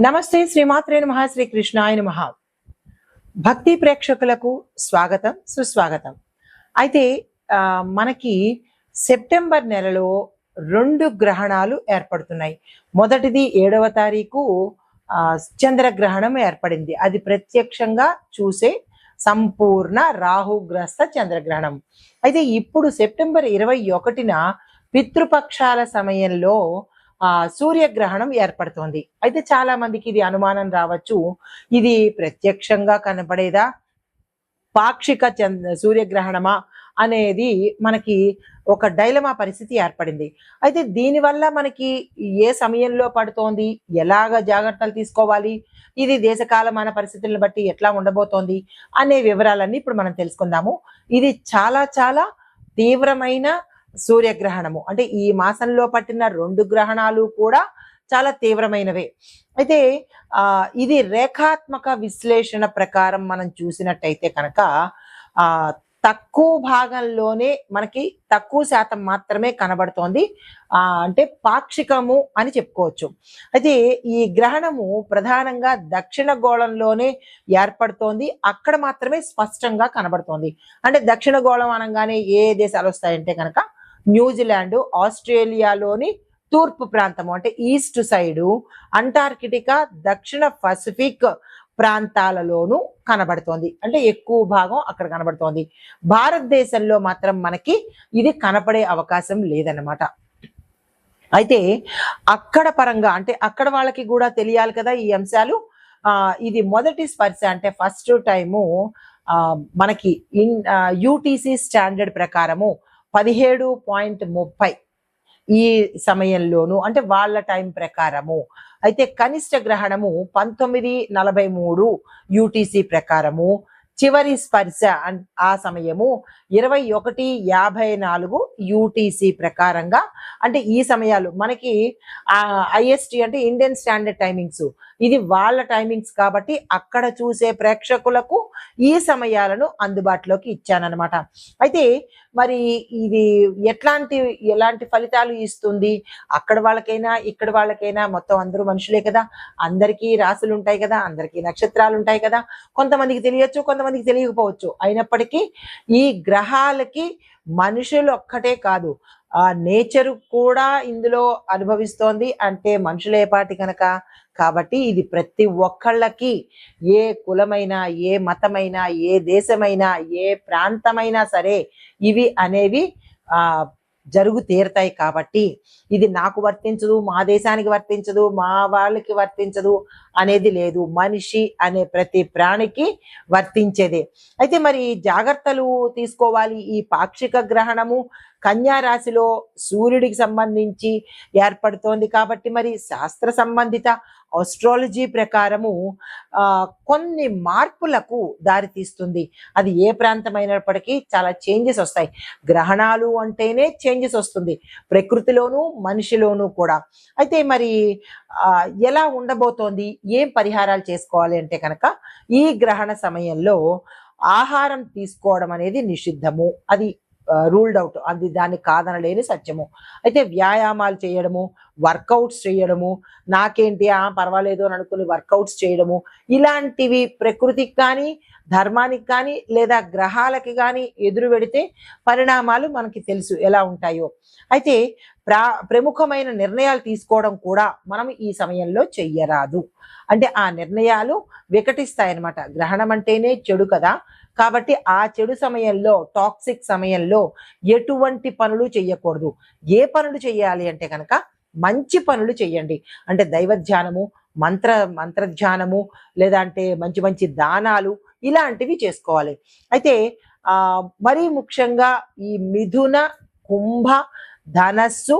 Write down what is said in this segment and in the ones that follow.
నమస్తే శ్రీమాత్రే నమః శ్రీ కృష్ణాయ నమః. భక్తి ప్రేక్షకులకు స్వాగతం సుస్వాగతం. అయితే మనకి సెప్టెంబర్ నెలలో 2 గ్రహణాలు ఏర్పడుతున్నాయి. మొదటిది 7వ తారీఖు చంద్రగ్రహణం ఏర్పడింది. అది ప్రత్యక్షంగా చూసే సంపూర్ణ రాహుగ్రస్త చంద్రగ్రహణం. అయితే ఇప్పుడు సెప్టెంబర్ 21న పితృపక్షాల సమయంలో సూర్యగ్రహణం ఏర్పడుతోంది. అయితే చాలా మందికి ఇది అనుమానం రావచ్చు, ఇది ప్రత్యక్షంగా కనపడేదా, పాక్షిక సూర్యగ్రహణమా అనేది మనకి ఒక డైలమా పరిస్థితి ఏర్పడింది. అయితే దీనివల్ల మనకి ఏ సమయంలో పడుతోంది, ఎలాగ జాగ్రత్తలు తీసుకోవాలి, ఇది దేశకాలమాన పరిస్థితులను బట్టి ఎట్లా ఉండబోతోంది అనే వివరాలన్నీ ఇప్పుడు మనం తెలుసుకుందాము. ఇది చాలా చాలా తీవ్రమైన సూర్యగ్రహణము. అంటే ఈ మాసంలో పట్టిన 2 గ్రహణాలు కూడా చాలా తీవ్రమైనవే. అయితే ఇది రేఖాత్మక విశ్లేషణ ప్రకారం మనం చూసినట్టయితే కనుక తక్కువ భాగంలోనే మనకి తక్కువ శాతం మాత్రమే కనబడుతోంది. అంటే పాక్షికము అని చెప్పుకోవచ్చు. అయితే ఈ గ్రహణము ప్రధానంగా దక్షిణ గోళంలోనే ఏర్పడుతోంది. అక్కడ మాత్రమే స్పష్టంగా కనబడుతోంది. అంటే దక్షిణ గోళం అనగానే ఏ దేశాలు వస్తాయంటే కనుక న్యూజిలాండ్, ఆస్ట్రేలియాలోని తూర్పు ప్రాంతము అంటే ఈస్ట్ సైడు, అంటార్కిటికా, దక్షిణ పసిఫిక్ ప్రాంతాలలోనూ కనబడుతోంది. అంటే ఎక్కువ భాగం అక్కడ కనబడుతోంది. భారతదేశంలో మాత్రం మనకి ఇది కనపడే అవకాశం లేదన్నమాట. అయితే అక్కడ పరంగా అంటే అక్కడ వాళ్ళకి కూడా తెలియాలి కదా ఈ అంశాలు. ఇది మొదటి స్పర్శ అంటే ఫస్ట్ టైము మనకి యూటీసీ స్టాండర్డ్ ప్రకారము 17.30 ఈ సమయంలోను, అంటే వాళ్ళ టైం ప్రకారము. అయితే కనిష్ట గ్రహణము 19:43 యూటీసీ ప్రకారము. చివరి స్పర్శ ఆ సమయము 21:54 యూటీసీ ప్రకారంగా. అంటే ఈ సమయాలు మనకి ఐఎస్టి అంటే ఇండియన్ స్టాండర్డ్ టైమింగ్స్, ఇది వాళ్ళ టైమింగ్స్ కాబట్టి అక్కడ చూసే ప్రేక్షకులకు ఈ సమయాలను అందుబాటులోకి ఇచ్చానన్నమాట. అయితే మరి ఇది ఎలాంటి ఫలితాలు ఇస్తుంది, అక్కడ వాళ్ళకైనా ఇక్కడ వాళ్ళకైనా మొత్తం అందరూ మనుషులే కదా, అందరికీ రాసులు ఉంటాయి కదా, అందరికీ నక్షత్రాలు ఉంటాయి కదా. కొంతమందికి తెలియచ్చు, కొంతమందికి తెలియకపోవచ్చు. అయినప్పటికీ ఈ గ్రహాలకి మనుషులు ఒక్కటే కాదు, నేచరు కూడా ఇందులో అనుభవిస్తోంది. అంటే మనుషులేపాటి కనుక, కాబట్టి ఇది ప్రతి ఒక్కళ్ళకి, ఏ కులమైనా, ఏ మతమైనా, ఏ దేశమైనా, ఏ ప్రాంతమైనా సరే ఇవి అనేవి జరుగు తీరుతాయి. కాబట్టి ఇది నాకు వర్తించదు, మా దేశానికి వర్తించదు, మా వాళ్ళకి వర్తించదు అనేది లేదు. మనిషి అనే ప్రతి ప్రాణికి వర్తించేదే. అయితే మరి జాగ్రత్తలు తీసుకోవాలి. ఈ పాక్షిక గ్రహణము కన్యా రాశిలో సూర్యుడికి సంబంధించి ఏర్పడుతోంది కాబట్టి మరి శాస్త్ర సంబంధిత ఆస్ట్రాలజీ ప్రకారము కొన్ని మార్పులకు దారితీస్తుంది. అది ఏ ప్రాంతమైనప్పటికీ చాలా చేంజెస్ వస్తాయి. గ్రహణాలు అంటేనే చేంజెస్ వస్తుంది, ప్రకృతిలోనూ మనిషిలోనూ కూడా. అయితే మరి ఎలా ఉండబోతోంది, ఏం పరిహారాలు చేసుకోవాలి అంటే కనుక ఈ గ్రహణ సమయంలో ఆహారం తీసుకోవడం అనేది నిషిద్ధము. అది రూల్డ్ అవుట్, అది దాన్ని కాదనలేని సత్యము. అయితే వ్యాయామాలు చేయడము, వర్కౌట్స్ చేయడము, నాకేంటి పర్వాలేదు అని అనుకుని వర్కౌట్స్ చేయడము, ఇలాంటివి ప్రకృతికి కానీ ధర్మానికి కానీ లేదా గ్రహాలకి కానీ ఎదురు పెడితే పరిణామాలు మనకి తెలుసు ఎలా ఉంటాయో. అయితే ప్రముఖమైన నిర్ణయాలు తీసుకోవడం కూడా మనం ఈ సమయంలో చెయ్యరాదు. అంటే ఆ నిర్ణయాలు వికటిస్తాయన్నమాట. గ్రహణం అంటేనే చెడు కదా, కాబట్టి ఆ చెడు సమయంలో, టాక్సిక్ సమయంలో ఎటువంటి పనులు చెయ్యకూడదు. ఏ పనులు చెయ్యాలి అంటే కనుక మంచి పనులు చెయ్యండి. అంటే దైవధ్యానము, మంత్రధ్యానము, లేదా అంటే మంచి మంచి దానాలు ఇలాంటివి చేసుకోవాలి. అయితే మరీ ముఖ్యంగా ఈ మిథున, కుంభ, ధనస్సు,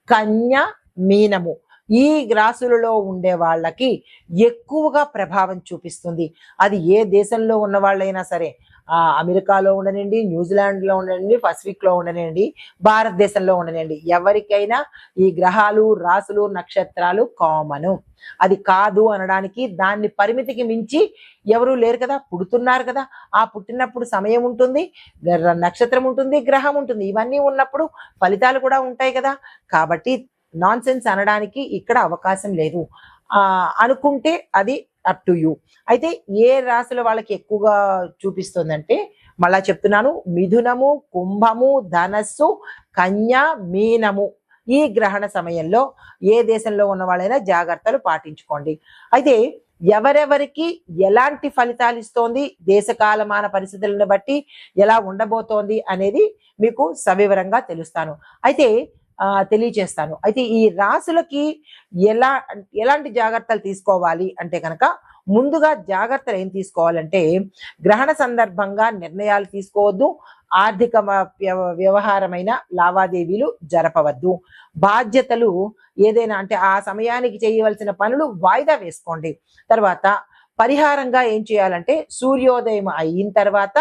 కన్య, మీనము ఈ రాశులలో ఉండే వాళ్ళకి ఎక్కువగా ప్రభావం చూపిస్తుంది. అది ఏ దేశంలో ఉన్న వాళ్ళైనా సరే, అమెరికాలో ఉండనండి, న్యూజిలాండ్లో ఉండనండి, పసిఫిక్లో ఉండనండి, భారతదేశంలో ఉండనండి, ఎవరికైనా ఈ గ్రహాలు, రాసులు, నక్షత్రాలు కామను. అది కాదు అనడానికి దాన్ని పరిమితికి మించి ఎవరు లేరు కదా, పుడుతున్నారు కదా. ఆ పుట్టినప్పుడు సమయం ఉంటుంది, నక్షత్రం ఉంటుంది, గ్రహం ఉంటుంది, ఇవన్నీ ఉన్నప్పుడు ఫలితాలు కూడా ఉంటాయి కదా. కాబట్టి నాన్ సెన్స్ అనడానికి ఇక్కడ అవకాశం లేదు. అనుకుంటే అది అప్ టు యూ. అయితే ఏ రాశుల వాళ్ళకి ఎక్కువగా చూపిస్తుందంటే మళ్ళా చెప్తున్నాను, మిథునము, కుంభము, ధనస్సు, కన్య, మీనము ఈ గ్రహణ సమయంలో ఏ దేశంలో ఉన్న వాళ్ళైనా జాగ్రత్తలు పాటించుకోండి. అయితే ఎవరెవరికి ఎలాంటి ఫలితాలు ఇస్తోంది, దేశకాలమాన పరిస్థితులను బట్టి ఎలా ఉండబోతోంది అనేది మీకు సవివరంగా తెలియచేస్తాను. అయితే ఈ రాశులకి ఎలాంటి జాగ్రత్తలు తీసుకోవాలి అంటే కనుక, ముందుగా జాగ్రత్తలు ఏం తీసుకోవాలంటే, గ్రహణ సందర్భంగా నిర్ణయాలు తీసుకోవద్దు, ఆర్థిక వ్యవహారమైన లావాదేవీలు జరపవద్దు, బాధ్యతలు ఏదైనా అంటే ఆ సమయానికి చేయవలసిన పనులు వాయిదా వేసుకోండి. తర్వాత పరిహారంగా ఏం చేయాలంటే, సూర్యోదయం అయిన తర్వాత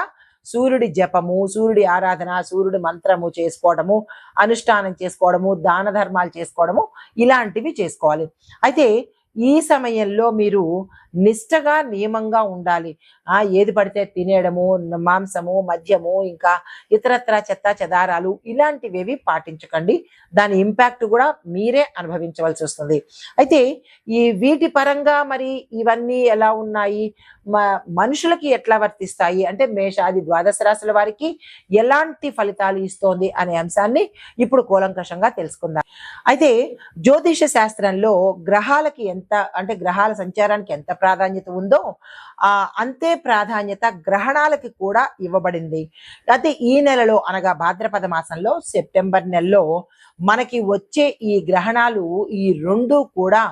సూర్యుడి జపము, సూర్యుడి ఆరాధన, సూర్యుడి మంత్రము చేసుకోవడము, అనుష్ఠానం చేసుకోవడము, దాన ధర్మాలు చేసుకోవడము ఇలాంటివి చేసుకోవాలి. అయితే ఈ సమయంలో మీరు నిష్టగా నియమంగా ఉండాలి. ఏది పడితే తినేయడము, మాంసము, మద్యము, ఇంకా ఇతరత్ర చెత్త చెదారాలు ఇలాంటివేవి పాటించకండి. దాని ఇంపాక్ట్ కూడా మీరే అనుభవించవలసి వస్తుంది. అయితే వీటి పరంగా మరి ఇవన్నీ ఎలా ఉన్నాయి, మనుషులకి ఎట్లా వర్తిస్తాయి అంటే, మేషాది ద్వాదశ రాశుల వారికి ఎలాంటి ఫలితాలు ఇస్తోంది అనే అంశాన్ని ఇప్పుడు కూలంకషంగా తెలుసుకుందాం. అయితే జ్యోతిష శాస్త్రంలో గ్రహాలకి గ్రహాల సంచారానికి ఎంత ప్రాధాన్యత ఉందో అంతే ప్రాధాన్యత గ్రహణాలకి కూడా ఇవ్వబడింది. అయితే ఈ నెలలో అనగా భాద్రపద మాసంలో సెప్టెంబర్ నెలలో మనకి వచ్చే ఈ గ్రహణాలు ఈ రెండు కూడా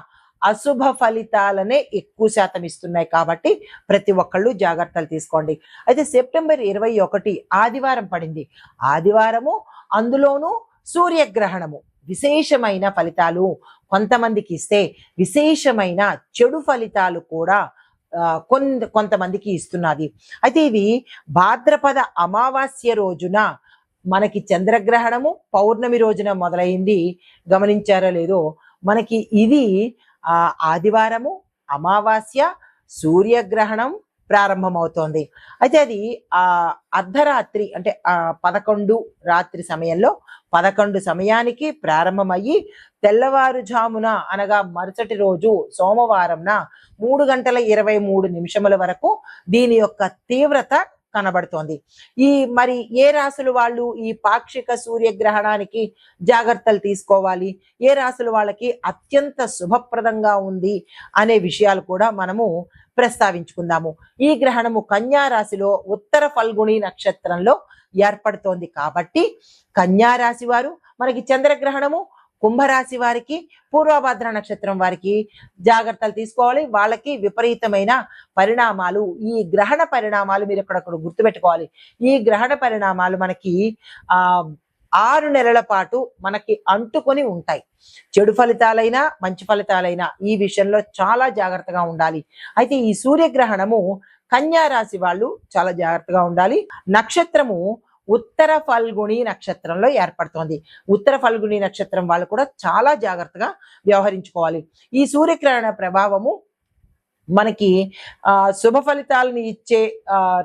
అశుభ ఫలితాలనే ఎక్కువ శాతం ఇస్తున్నాయి. కాబట్టి ప్రతి ఒక్కళ్ళు జాగ్రత్తలు తీసుకోండి. అయితే సెప్టెంబర్ 21 ఆదివారం పడింది. ఆదివారము, అందులోనూ సూర్యగ్రహణము విశేషమైన ఫలితాలు కొంతమందికి ఇస్తే, విశేషమైన చెడు ఫలితాలు కూడా కొంతమందికి ఇస్తున్నది. అయితే ఇవి భాద్రపద అమావాస్య రోజున మనకి చంద్రగ్రహణము పౌర్ణమి రోజున మొదలైంది. గమనించారో లేదో, మనకి ఇది ఆదివారము, అమావాస్య, సూర్యగ్రహణం ప్రారంభమవుతోంది. అయితే అది అర్ధరాత్రి అంటే 11 రాత్రి సమయంలో 11 సమయానికి ప్రారంభమయ్యి తెల్లవారుజామున అనగా మరుసటి రోజు సోమవారంన 3:23 వరకు దీని యొక్క తీవ్రత కనబడుతోంది. మరి ఏ రాశుల వాళ్ళు ఈ పాక్షిక సూర్యగ్రహణానికి జాగ్రత్తలు తీసుకోవాలి, ఏ రాశుల వాళ్ళకి అత్యంత శుభప్రదంగా ఉంది అనే విషయాలు కూడా మనము ప్రస్తావించుకుందాము. ఈ గ్రహణము కన్యా రాశిలో ఉత్తర ఫల్గుణి నక్షత్రంలో ఏర్పడుతోంది. కాబట్టి కన్యా రాశి వారు మనకి చంద్రగ్రహణము, కుంభరాశి వారికి పూర్వభద్ర నక్షత్రం వారికి జాగ్రత్తలు తీసుకోవాలి. వాళ్ళకి విపరీతమైన పరిణామాలు, ఈ గ్రహణ పరిణామాలు మీరు ఎక్కడొక్కడ గుర్తుపెట్టుకోవాలి. ఈ గ్రహణ పరిణామాలు మనకి 6 నెలల పాటు మనకి అంటుకొని ఉంటాయి. చెడు ఫలితాలైనా మంచి ఫలితాలైనా ఈ విషయంలో చాలా జాగ్రత్తగా ఉండాలి. అయితే ఈ సూర్యగ్రహణము కన్యా రాశి వాళ్ళు చాలా జాగ్రత్తగా ఉండాలి. నక్షత్రము ఉత్తర ఫల్గుణి నక్షత్రంలో ఏర్పడుతోంది. ఉత్తర ఫల్గుణి నక్షత్రం వాళ్ళు కూడా చాలా జాగ్రత్తగా వ్యవహరించుకోవాలి. ఈ సూర్యగ్రహణ ప్రభావము మనకి శుభ ఫలితాలను ఇచ్చే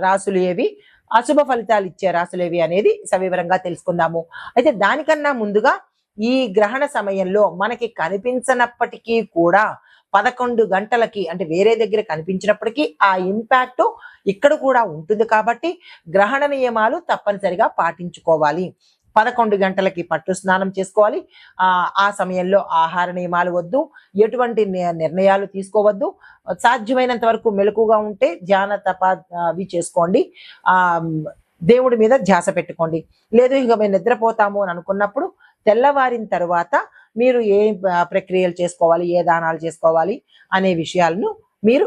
రాశులు ఏవి, అశుభ ఫలితాలు ఇచ్చే రాశులు ఏవి అనేది సవివరంగా తెలుసుకుందాము. అయితే దానికన్నా ముందుగా ఈ గ్రహణ సమయంలో మనకి కనిపించనప్పటికీ కూడా 11 గంటలకి అంటే వేరే దగ్గర కనిపించినప్పటికీ ఆ ఇంపాక్ట్ ఇక్కడ కూడా ఉంటుంది. కాబట్టి గ్రహణ నియమాలు తప్పనిసరిగా పాటించుకోవాలి. 11 గంటలకి పట్టు స్నానం చేసుకోవాలి. ఆ సమయంలో ఆహార నియమాలు వద్దు, ఎటువంటి నిర్ణయాలు తీసుకోవద్దు. సాధ్యమైనంత వరకు మెలకుగా ఉంటే ధ్యాన తప అవి చేసుకోండి. దేవుడి మీద ధ్యాస పెట్టుకోండి. లేదు ఇక మేము నిద్రపోతాము అని అనుకున్నప్పుడు తెల్లవారిన తర్వాత మీరు ఏ ప్రక్రియలు చేసుకోవాలి, ఏ దానాలు చేసుకోవాలి అనే విషయాలను మీరు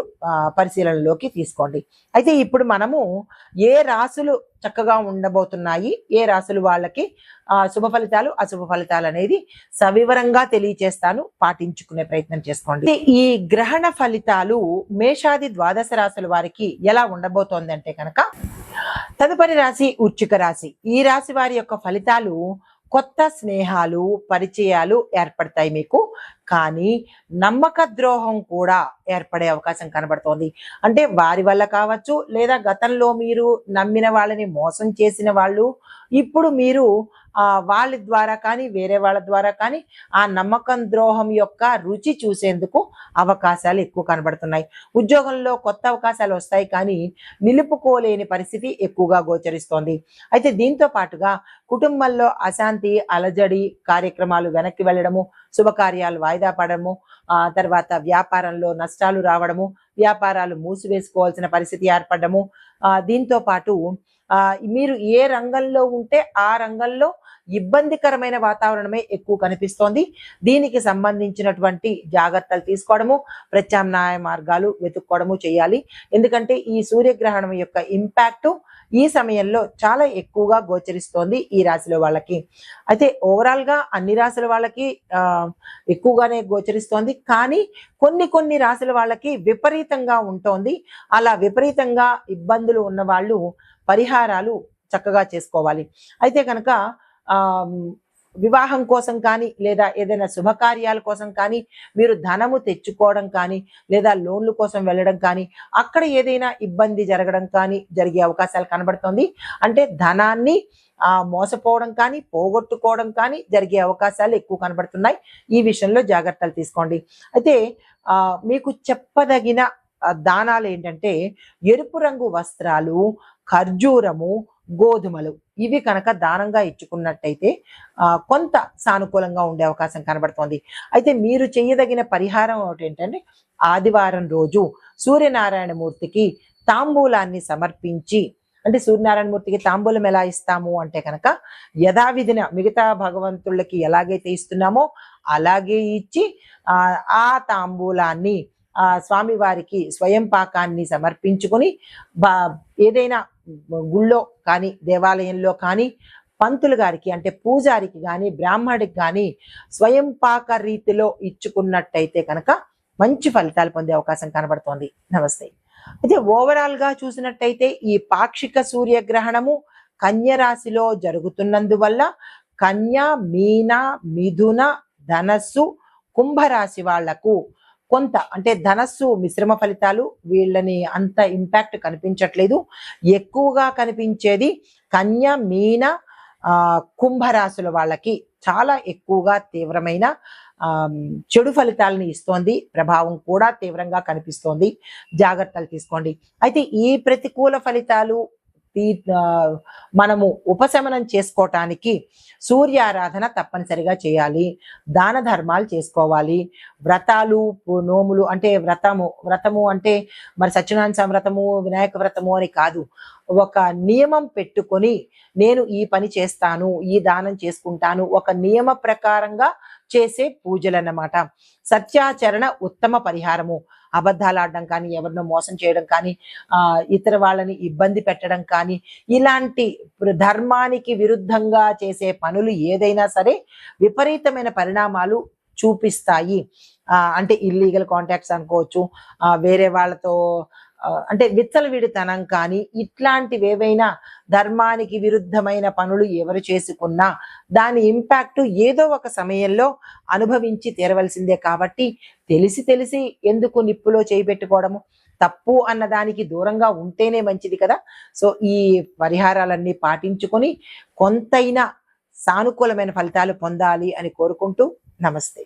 పరిశీలనలోకి తీసుకోండి. అయితే ఇప్పుడు మనము ఏ రాశులు చక్కగా ఉండబోతున్నాయి, ఏ రాశులు వాళ్ళకి శుభ ఫలితాలు అశుభ ఫలితాలు అనేది సవివరంగా తెలియచేస్తాను, పాటించుకునే ప్రయత్నం చేసుకోండి. ఈ గ్రహణ ఫలితాలు మేషాది ద్వాదశ రాశుల వారికి ఎలా ఉండబోతోంది అంటే కనుక, తదుపరి రాశి వృశ్చిక రాశి. ఈ రాశి వారి యొక్క ఫలితాలు కొత్త స్నేహాలు, పరిచయాలు ఏర్పడతాయి మీకు. కానీ నమ్మక ద్రోహం కూడా ఏర్పడే అవకాశం కనబడుతోంది. అంటే వారి వల్ల కావచ్చు, లేదా గతంలో మీరు నమ్మిన వాళ్ళని మోసం చేసిన వాళ్ళు ఇప్పుడు మీరు వాళ్ళ ద్వారా కానీ వేరే వాళ్ళ ద్వారా కానీ ఆ నమ్మకం ద్రోహం యొక్క రుచి చూసేందుకు అవకాశాలు ఎక్కువ కనబడుతున్నాయి. ఉద్యోగంలో కొత్త అవకాశాలు వస్తాయి కానీ నిలుపుకోలేని పరిస్థితి ఎక్కువగా గోచరిస్తోంది. అయితే దీంతో పాటుగా కుటుంబంలో అశాంతి, అలజడి, కార్యక్రమాలు వెనక్కి వెళ్ళడము, శుభకార్యాలు వాయిదా పడము, తర్వాత వ్యాపారంలో నష్టాలు రావడము, వ్యాపారాలు మూసివేసుకోవాల్సిన పరిస్థితి ఏర్పడము, దీంతో పాటు మీరు ఏ రంగంలో ఉంటే ఆ రంగంలో ఇబ్బందికరమైన వాతావరణమే ఎక్కువ కనిపిస్తోంది. దీనికి సంబంధించినటువంటి జాగ్రత్తలు తీసుకోవడము, ప్రత్యామ్నాయ మార్గాలు వెతుక్కోవడము చేయాలి. ఎందుకంటే ఈ సూర్యగ్రహణం యొక్క ఇంపాక్ట్ ఈ సమయంలో చాలా ఎక్కువగా గోచరిస్తోంది ఈ రాశిలో వాళ్ళకి. అయితే ఓవరాల్ గా అన్ని రాశుల వాళ్ళకి ఎక్కువగానే గోచరిస్తోంది. కానీ కొన్ని రాశుల వాళ్ళకి విపరీతంగా ఉంటోంది. అలా విపరీతంగా ఇబ్బందులు ఉన్న వాళ్ళు పరిహారాలు చక్కగా చేసుకోవాలి. అయితే కనుక వివాహం కోసం కానీ లేదా ఏదైనా శుభకార్యాల కోసం కానీ మీరు ధనము తెచ్చుకోవడం కానీ లేదా లోన్ల కోసం వెళ్ళడం కానీ అక్కడ ఏదైనా ఇబ్బంది జరగడం కానీ జరిగే అవకాశాలు కనబడుతుంది. అంటే ధనాన్ని మోసపోవడం కానీ పోగొట్టుకోవడం కానీ జరిగే అవకాశాలు ఎక్కువ కనబడుతున్నాయి. ఈ విషయంలో జాగ్రత్తలు తీసుకోండి. అయితే మీకు చెప్పదగిన దానాలు ఏంటంటే ఎరుపు రంగు వస్త్రాలు, ఖర్జూరము, గోధుమలు ఇవి కనుక దానంగా ఇచ్చుకున్నట్టయితే కొంత సానుకూలంగా ఉండే అవకాశం కనబడుతోంది. అయితే మీరు చేయదగిన పరిహారం ఏంటంటే ఆదివారం రోజు సూర్యనారాయణ మూర్తికి తాంబూలాన్ని సమర్పించి, అంటే సూర్యనారాయణ మూర్తికి తాంబూలం ఎలా ఇస్తాము అంటే కనుక యథావిధిన మిగతా భగవంతుళ్ళకి ఎలాగైతే ఇస్తున్నామో అలాగే ఇచ్చి ఆ తాంబూలాన్ని స్వామివారికి స్వయం పాకాన్ని సమర్పించుకొని ఏదైనా గుళ్ళో కానీ దేవాలయంలో కానీ పంతులు గారికి అంటే పూజారికి కానీ బ్రాహ్మడికి కానీ స్వయం పాక రీతిలో ఇచ్చుకున్నట్టయితే కనుక మంచి ఫలితాలు పొందే అవకాశం కనబడుతోంది. నమస్తే. అయితే ఓవరాల్ గా చూసినట్టయితే ఈ పాక్షిక సూర్యగ్రహణము కన్య రాశిలో జరుగుతున్నందువల్ల కన్య, మీన, మిథున, ధనస్సు, కుంభరాశి వాళ్లకు కొంత అంటే ధనస్సు మిశ్రమ ఫలితాలు, వీళ్ళని అంత ఇంపాక్ట్ కనిపించట్లేదు. ఎక్కువగా కనిపించేది కన్య, మీన, కుంభరాశుల వాళ్ళకి చాలా ఎక్కువగా తీవ్రమైన చెడు ఫలితాలను ఇస్తోంది. ప్రభావం కూడా తీవ్రంగా కనిపిస్తోంది. జాగ్రత్తలు తీసుకోండి. అయితే ఈ ప్రతికూల ఫలితాలు మనము ఉపశమనం చేసుకోవటానికి సూర్యారాధన తప్పనిసరిగా చేయాలి. దాన ధర్మాలు చేసుకోవాలి. వ్రతాలు, నోములు అంటే వ్రతము అంటే మరి సత్యనారాయణ వ్రతము, వినాయక వ్రతము అని కాదు. ఒక నియమం పెట్టుకొని నేను ఈ పని చేస్తాను, ఈ దానం చేసుకుంటాను, ఒక నియమ ప్రకారంగా చేసే పూజలు అన్నమాట. సత్యాచరణ ఉత్తమ పరిహారము. అబద్ధాలు ఆడడం కానీ, ఎవరినో మోసం చేయడం కానీ, ఇతర వాళ్ళని ఇబ్బంది పెట్టడం కానీ, ఇలాంటి ధర్మానికి విరుద్ధంగా చేసే పనులు ఏదైనా సరే విపరీతమైన పరిణామాలు చూపిస్తాయి. అంటే ఇల్లీగల్ కాంటాక్ట్స్ అనుకోవచ్చు, వేరే వాళ్ళతో అంటే విచ్చలవిడితనం కానీ, ఇట్లాంటివి ఏవైనా ధర్మానికి విరుద్ధమైన పనులు ఎవరు చేసుకున్నా దాని ఇంపాక్ట్ ఏదో ఒక సమయంలో అనుభవించి తీరవలసిందే. కాబట్టి తెలిసి ఎందుకు నిప్పులో చేయి పెట్టుకోవడము, తప్పు అన్నదానికి దూరంగా ఉంటేనే మంచిది కదా. సో ఈ పరిహారాలన్నీ పాటించుకొని కొంతైనా సానుకూలమైన ఫలితాలు పొందాలి అని కోరుకుంటూ నమస్తే.